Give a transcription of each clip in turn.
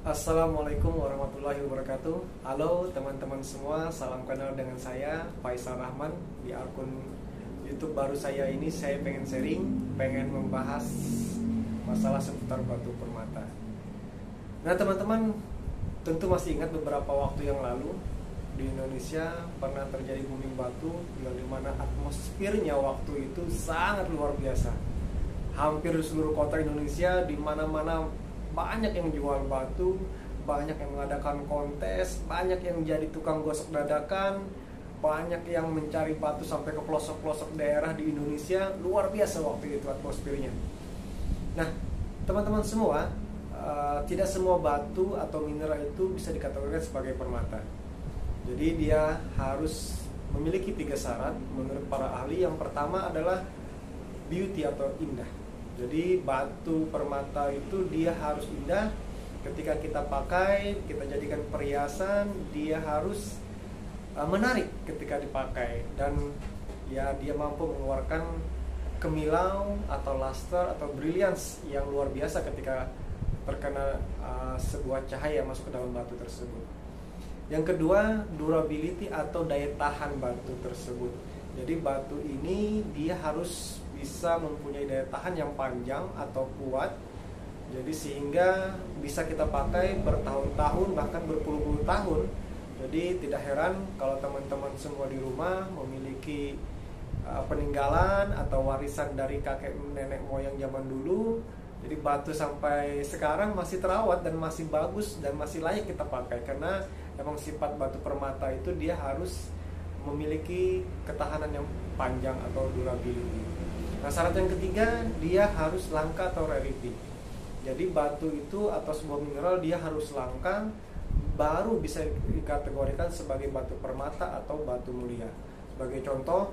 Assalamualaikum warahmatullahi wabarakatuh. Halo teman-teman semua, salam kenal dengan saya Faisal Rahman. Di akun YouTube baru saya ini saya pengen membahas masalah seputar batu permata. Nah teman-teman, tentu masih ingat beberapa waktu yang lalu di Indonesia pernah terjadi booming batu yang dimana atmosfernya waktu itu sangat luar biasa. Hampir di seluruh kota Indonesia, di mana-mana banyak yang jual batu, banyak yang mengadakan kontes, banyak yang jadi tukang gosok dadakan, banyak yang mencari batu sampai ke pelosok-pelosok daerah di Indonesia. Luar biasa waktu itu atmosfernya. Nah, teman-teman semua, tidak semua batu atau mineral itu bisa dikategorikan sebagai permata. Jadi dia harus memiliki 3 syarat menurut para ahli. Yang pertama adalah beauty atau indah. Jadi batu permata itu dia harus indah. Ketika kita pakai, kita jadikan perhiasan, dia harus menarik ketika dipakai. Dan ya dia mampu mengeluarkan kemilau atau luster atau brilliance yang luar biasa ketika terkena sebuah cahaya masuk ke dalam batu tersebut. Yang kedua, durability atau daya tahan batu tersebut. Jadi batu ini dia harus bisa mempunyai daya tahan yang panjang atau kuat. Jadi sehingga bisa kita pakai bertahun-tahun bahkan berpuluh-puluh tahun. Jadi tidak heran kalau teman-teman semua di rumah memiliki peninggalan atau warisan dari kakek nenek moyang zaman dulu. Jadi batu sampai sekarang masih terawat dan masih bagus dan masih layak kita pakai, karena emang sifat batu permata itu dia harus memiliki ketahanan yang panjang atau durability. Nah, syarat yang ketiga, dia harus langka atau rarity. Jadi batu itu atau sebuah mineral dia harus langka baru bisa dikategorikan sebagai batu permata atau batu mulia. Sebagai contoh,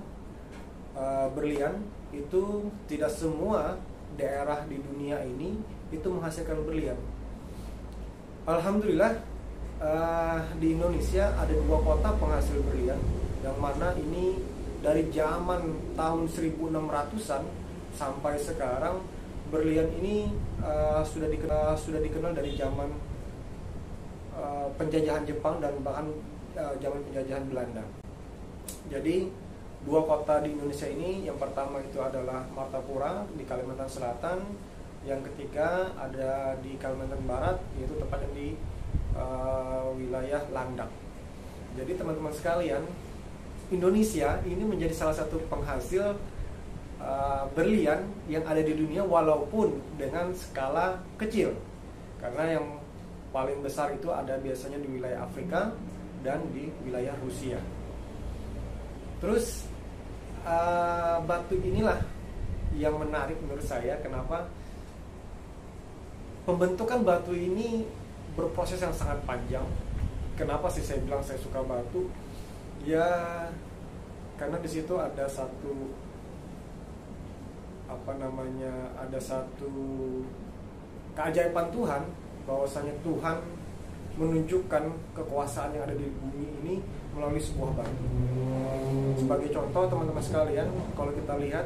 berlian itu tidak semua daerah di dunia ini itu menghasilkan berlian. Alhamdulillah, di Indonesia ada 2 kota penghasil berlian, yang mana ini dari zaman tahun 1600-an sampai sekarang berlian ini sudah dikenal dari zaman penjajahan Jepang dan bahkan zaman penjajahan Belanda. Jadi 2 kota di Indonesia ini, yang pertama itu adalah Martapura di Kalimantan Selatan, yang ketiga ada di Kalimantan Barat, yaitu tepatnya di wilayah Landak. Jadi teman-teman sekalian, Indonesia ini menjadi salah satu penghasil berlian yang ada di dunia, walaupun dengan skala kecil, karena yang paling besar itu ada biasanya di wilayah Afrika dan di wilayah Rusia. Terus batu inilah yang menarik menurut saya. Kenapa? Pembentukan batu ini berproses yang sangat panjang. Kenapa sih saya bilang saya suka batu? Ya karena di situ ada ada satu keajaiban Tuhan, bahwasanya Tuhan menunjukkan kekuasaan yang ada di bumi ini melalui sebuah batu. Sebagai contoh teman-teman sekalian, kalau kita lihat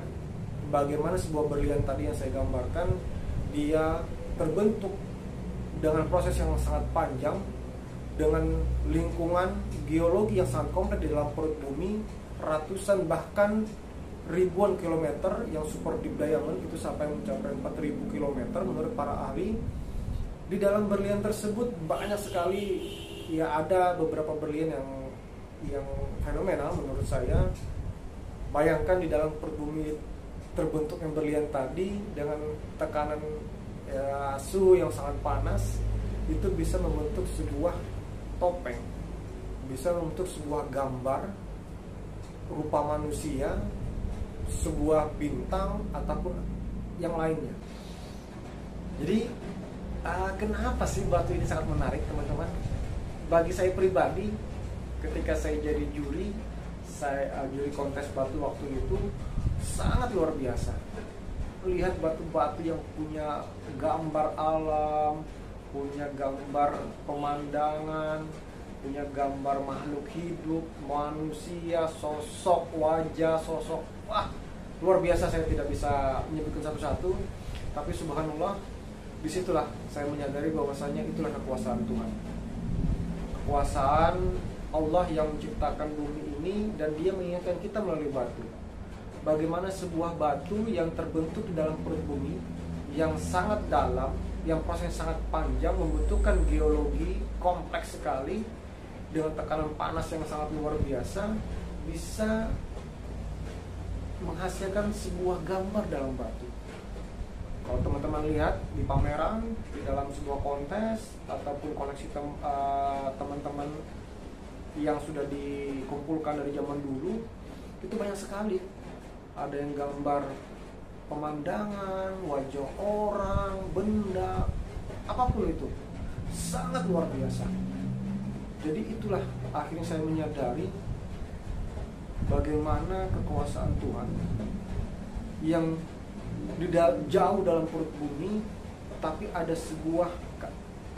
bagaimana sebuah berlian tadi yang saya gambarkan, dia terbentuk dengan proses yang sangat panjang, dengan lingkungan geologi yang sangat kompleks di dalam perut bumi, ratusan bahkan ribuan kilometer, yang super deep diamond itu sampai mencapai 4000 kilometer menurut para ahli. Di dalam berlian tersebut banyak sekali, ya ada beberapa berlian yang fenomenal menurut saya. Bayangkan di dalam perut bumi terbentuknya berlian tadi dengan tekanan suhu yang sangat panas, itu bisa membentuk sebuah topeng, bisa membentuk sebuah gambar rupa manusia, sebuah bintang ataupun yang lainnya. Jadi kenapa sih batu ini sangat menarik teman-teman? Bagi saya pribadi, ketika saya jadi juri kontes batu waktu itu, sangat luar biasa. Lihat batu-batu yang punya gambar alam, punya gambar pemandangan, punya gambar makhluk hidup, manusia, sosok, wajah, sosok. Wah, luar biasa. Saya tidak bisa menyebutkan satu-satu, tapi subhanallah, disitulah saya menyadari bahwasanya itulah kekuasaan Tuhan. Kekuasaan Allah yang menciptakan bumi ini, dan Dia mengingatkan kita melalui batu. Bagaimana sebuah batu yang terbentuk di dalam perut bumi, yang sangat dalam, yang proses sangat panjang, membutuhkan geologi kompleks sekali, dengan tekanan panas yang sangat luar biasa, bisa menghasilkan sebuah gambar dalam batu. Kalau teman-teman lihat di pameran, di dalam sebuah kontes, ataupun koleksi teman-teman yang sudah dikumpulkan dari zaman dulu, itu banyak sekali. Ada yang gambar pemandangan, wajah orang, benda, apapun itu, sangat luar biasa. Jadi itulah akhirnya saya menyadari bagaimana kekuasaan Tuhan yang jauh dalam perut bumi, tapi ada sebuah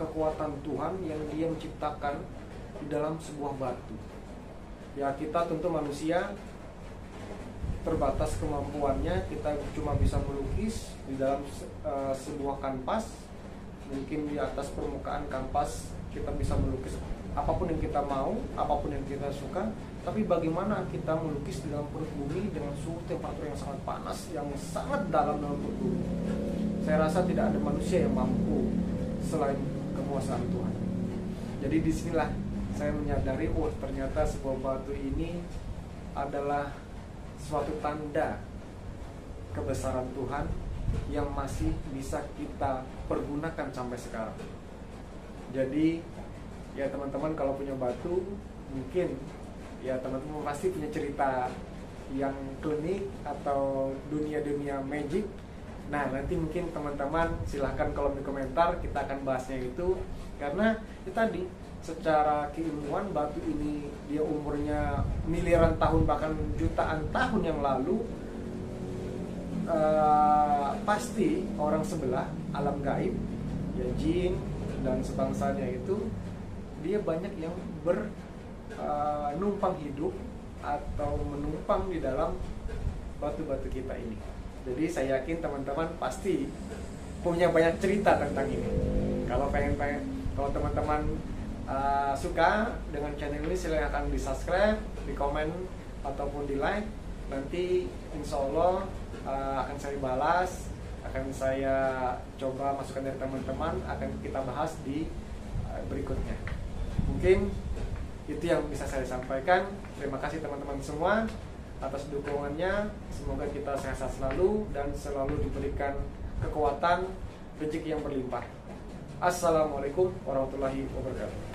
kekuatan Tuhan yang Dia menciptakan di dalam sebuah batu. Ya, kita tentu manusia terbatas kemampuannya, kita cuma bisa melukis di dalam sebuah kanvas. Mungkin di atas permukaan kanvas kita bisa melukis apapun yang kita mau, apapun yang kita suka. Tapi bagaimana kita melukis di dalam perut bumi dengan suhu temperatur yang sangat panas, yang sangat dalam perut bumi? Saya rasa tidak ada manusia yang mampu selain kekuasaan Tuhan. Jadi disinilah saya menyadari, ternyata sebuah batu ini adalah suatu tanda kebesaran Tuhan yang masih bisa kita pergunakan sampai sekarang. Jadi ya teman-teman, kalau punya batu, mungkin ya teman-teman pasti punya cerita yang klinik atau dunia-dunia magic. Nah, nanti mungkin teman-teman silahkan kolom di komentar, kita akan bahasnya itu. Karena itu tadi, secara keilmuan batu ini dia umurnya miliaran tahun, bahkan jutaan tahun yang lalu. Pasti orang sebelah, alam gaib, ya jin dan sebangsanya itu, dia banyak yang numpang hidup atau menumpang di dalam batu-batu kita ini. Jadi saya yakin teman-teman pasti punya banyak cerita tentang ini. Kalau kalau teman-teman suka dengan channel ini, silahkan di subscribe, di komen ataupun di like. Nanti insya Allah akan saya balas, akan saya coba masukan dari teman-teman, akan kita bahas di berikutnya. Mungkin itu yang bisa saya sampaikan. Terima kasih teman-teman semua atas dukungannya. Semoga kita sehat selalu dan selalu diberikan kekuatan, rezeki yang berlimpah. Assalamualaikum warahmatullahi wabarakatuh.